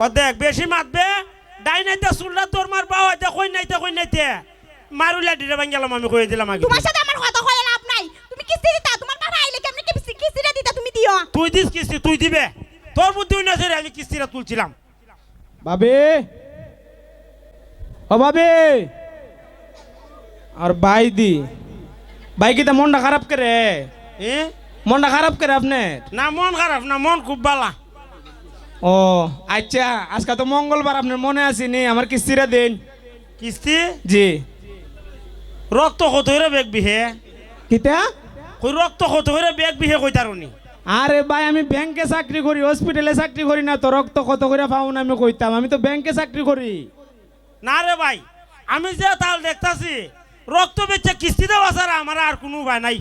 ও দেখ বেশি মাতবে ডাই নাইতে চুলটা তোর মার পাও হইতে কই নাইতে মারুলা ডিরে ভাঙ্গেলাম আমি কই দিলাম আগে তোমার সাথে আমার কথা কইলা লাভ নাই তুমি কিস্তি দিতা তোমার বাবা আইলে কেমনে কিস্তিটা দিতা তুমি দিও তুই দিস কিস্তি তুই দিবে তোর বুদ্ধি হই না রে আমি কিস্তিটা তুলছিলাম বাবে ও বাবে আর ভাই কি তা মনটা খারাপ করে এ মনটা খারাপ করে আপনার না মন খারাপ না মন খুব বালা ও আচ্ছা আজকে তো মঙ্গলবার আপনার মনে আসেনি আমার কিস্তিটা দিন কিস্তি জি রক্ত কত হইরে বেগ বিহে কিতা কই রক্ত কত হইরে বেগ বিহে কই তারুনি আরে ভাই আমি ব্যাংকে চাকরি করি হসপিটালে চাকরি করি না তো রক্ত কত করে পাও না আমি কইতাম আমি তো ব্যাংকে চাকরি করি না রে ভাই আমি যে তাল দেখতাছি রক্ত বেচে কিস্তি দেওয়া ছাড়া আমার আর কোনো উপায় নাই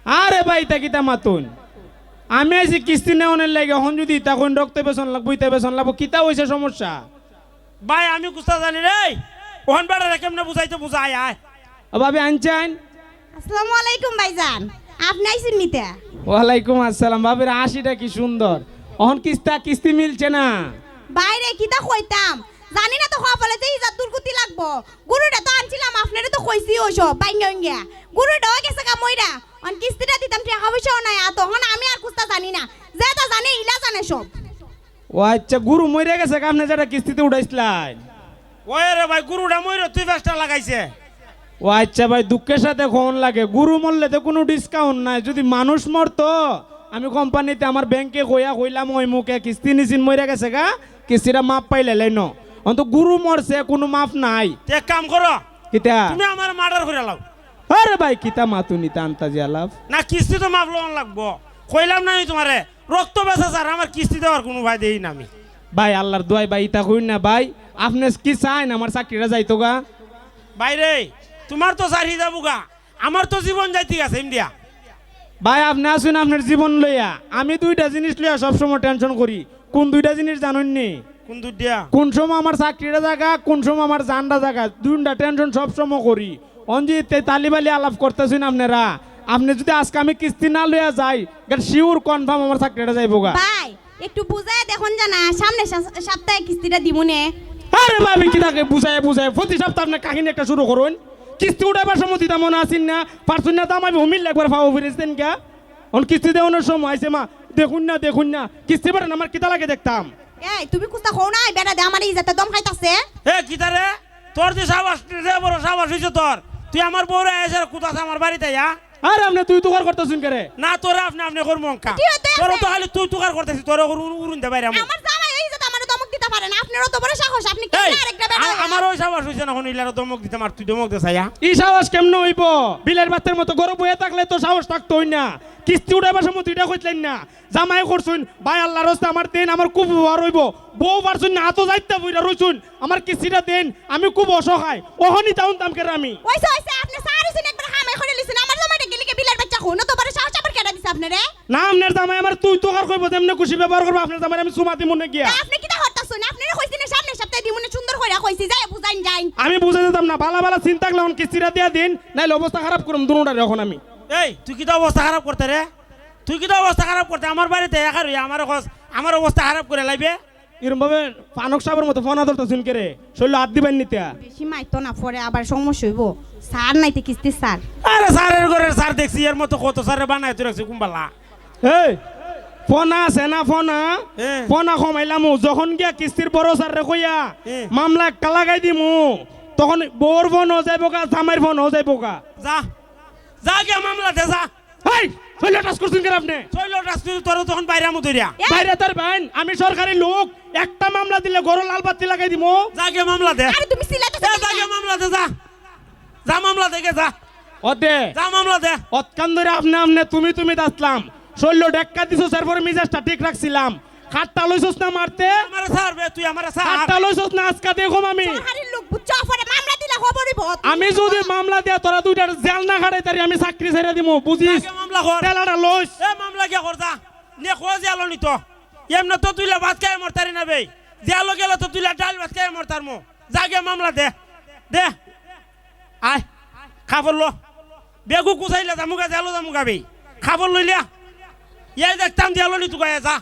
আরে ভাই তা কিতা মাতুন আমি আছি কিস্তি নেওয়ার লাগে এখন যদি তখন রক্ত বেসন লাগবো ইতা বেসন লাগবো কিতা হয়েছে সমস্যা ভাই আমি কুস্তা জানি রে ওহন বেড়া কেমনে বুঝাইতে বুঝাই আয় ও ভাবি আনছেন আসসালামু আলাইকুম ভাইজান আপনি আইছেন নিতে ওয়ালাইকুম আসসালাম ভাবির হাসিটা কি সুন্দর এখন কিস্তি মিলছে না বাইরে কিতা কইতাম জানি না তো হওয়া বলে যে ইজাত দুর্গতি লাগবো গরুটা তো আনছিলাম আপনারে তো কইছি ওসব বাইঙ্গা গরুটা হয়ে গেছে কামইরা অন কিস্তিটা দিতাম টাকা পয়সাও নাই তখন আমি আর কুস্তা জানি না যে তা জানে ইলা জানে সব ও আচ্ছা গুরু মরে গেছে আপনি যেটা কিস্তিতে উঠাইছিলেন ওই রে ভাই গুরুটা মইরে তুই ব্যস্ত লাগাইছে ও আচ্ছা ভাই দুঃখের সাথে কোন লাগে গুরু মরলে তো কোনো ডিসকাউন্ট নাই যদি মানুষ মরতো আমি কোম্পানিতে আমার ব্যাংকে কইলাম ওই মুখে কিস্তি নিছিন মরে গেছে গা কিস্তিটা মাপ পাইলে লাইন অন্ত গুরু মরছে কোনো মাপ নাই এক কাম করো কিতা তুমি আমার মার্ডার করে লাও আরে ভাই কিতা মাতুনি তান্তাজি আলাপ না কিস্তি তো মাপ লোন লাগবো কইলাম না আমি তোমারে রক্ত বেচা স্যার আমার কিস্তি দেওয়ার কোনো ভাই দেই না আমি ভাই আল্লাহর দোয়াই ভাই ইতা কইন না ভাই আপনি কি চাইন আমার চাকরিটা যাইতো গা বাইরে তোমার তো চাকরি যাবো গা আমার তো জীবন যাইতে গেছে ইন্ডিয়া ভাই আপনি আসুন আপনার জীবন লইয়া আমি দুইটা জিনিস লইয়া সবসময় টেনশন করি কোন দুইটা জিনিস জানুন নি কোন দুধ দিয়া কোন সময় আমার চাকরিটা জায়গা কোন সময় আমার জানটা জায়গা দুইটা টেনশন সবসময় করি অঞ্জিত তালিবালি আলাপ করতেছেন আপনারা আপনি যদি আজকে আমি কিস্তি না লইয়া যাই শিওর কনফার্ম আমার চাকরিটা যাইবো গা ভাই একটু বুঝায় দেখুন জানা সামনে সপ্তাহে কিস্তিটা দিমুনে আরে ভাবি কি থাকে বুঝায় প্রতি সপ্তাহে আপনি কাহিনী একটা শুরু করুন কিস্তি উঠাবার সময় দিতাম মনে আসেন না পারছুন না দাম আমি হুমিল একবার পাবো ফিরেছেন কে অন কিস্তি দেওয়ানোর সময় আছে মা দেখুন না কিস্তি পারেন আমার কিতা লাগে দেখতাম এই তুমি কুস্তা খাও না বেড়া দে আমার ইজাতে দম খাইতাছে এ কিতারে তোর যে সাবাস রে বড় সাবাস হইছে তোর তুই আমার বউরে এসে কুতাছে আমার বাড়িতে যা আরে আপনি তুই তুকার করতেছেন কে রে না তোরা আপনি কর মঙ্কা কি হইতে আছে? তোর তো খালি তুই তুকার করতেছিস তোর উড়ুন দে বাইরে আমার জামাই এই ইজাতে আমার দমক দিতে পারে না আপনারও তো বড় সাহস আপনি কি এই আরেকটা বেড়া আমার ওই সাবাস হইছে না হনিলার দমক দিতে মার তুই দমক দে ছায়া ই সাহস কেমনে হইব বিলের বাতের মতো গরম বয়ে থাকলে তো সাহস থাকতো না কিস্তি উঠাবার সময় দুইটা কইলেন না জামাই করছুন ভাই আল্লাহর রাস্তা আমার দেন আমার খুব উপকার হইব বউ পারছুন না তো যাইতে বইরা রইছুন আমার কিস্তিটা দেন আমি খুব অসহায় ওহনি তাউন তামকে আমি ওইসে আপনি সারিছেন একবার হামে করে লিছেন আমার জামাইটা গেলি কে বিলের বাচ্চা হনো তো বড় সাহস আবার কেডা দিছে আপনারে না আপনার জামাই আমার তুই তোকার কইব তেমনে খুশি ব্যবহার করব আপনার জামাই আমি সুমাতি মনে গিয়া আপনি কি তা হরতাছুন আপনারে কইছেন সামনে সপ্তাহে দিমুনে সুন্দর কইরা কইছি যাই বুঝাইন যাই আমি বুঝে দিতাম না বালা চিন্তা করলাম কিস্তিটা দিয়া দিন নাইলে অবস্থা খারাপ করুম দুনোটারে এখন আমি এই তুই কি তো অবস্থা খারাপ করতে রে তুই কি তো অবস্থা খারাপ করতে আমার বাড়িতে একা রই আমার অবস্থা খারাপ করে লাইবে এরকম ভাবে পানক সাহেবের মতো ফোন ধরতেছেন কে রে শৈল হাত দিবেন নিতে বেশি মাইতো না পরে আবার সমস্যা হইব স্যার নাইতে কিস্তি স্যার আরে স্যারের ঘরের স্যার দেখছি এর মতো কত স্যারে বানাই তুই রাখছি কুম্বালা এই ফোনা আছে না ফোনা হ্যাঁ। ফোনা কমাইলাম যখন গিয়া কিস্তির বড় স্যার রে কইয়া হ্যাঁ। মামলা একটা লাগাই দিমু তখন বউর ফোন হয়ে যাইব গা জামাইর ফোন হয়ে যাইব গা যা গিয়া মামলা দে যা এই শৈল টাচ করছেন কে আপনি চইল রাস্তা তোর তখন বাইরে আমু ধরিয়া বাইরে তার ভাই আমি সরকারি লোক একটা মামলা দিলে গরো লাল বাতি লাগাই দিমু যা গিয়া মামলা দে আরে তুমি সিলাইতেছ যা গিয়া মামলা দে যা মামলা দে গে যা ওতে যা মামলা দে অতকান ধরে আপনি তুমি দাসলাম শৈল ডেক্কা দিছো স্যার পরে মিজাজটা ঠিক রাখছিলাম খাটটা লইছস না মারতে আমারে স্যার বে তুই আমারে স্যার খাটটা লইছস না আজকে দেখো আমি সরকারের লোক বুঝছো পরে মামলা দিলে খবরই বহুত আমি যদি মামলা দিয়া তোরা দুইটার জেল না খাড়াই তারি আমি চাকরি ছেড়ে দিমু বুঝিস যা মামলা কর তেলাটা লইস এ মামলা গিয়া কর যা নে খোঁজ আলো নি তো এমন তো তুইলা ভাত খায় মরতারি না বে জিয়ালো গেল তো তুইলা ডাল ভাত খায় মরতার মো যা গিয়া মামলা দে আয় খাবার লো বেগু কুচাইলে জামুগা জালো জামুগা বে খাবার লইলিয়া ইয়ে দেখতাম দিয়ালো নি তুই যা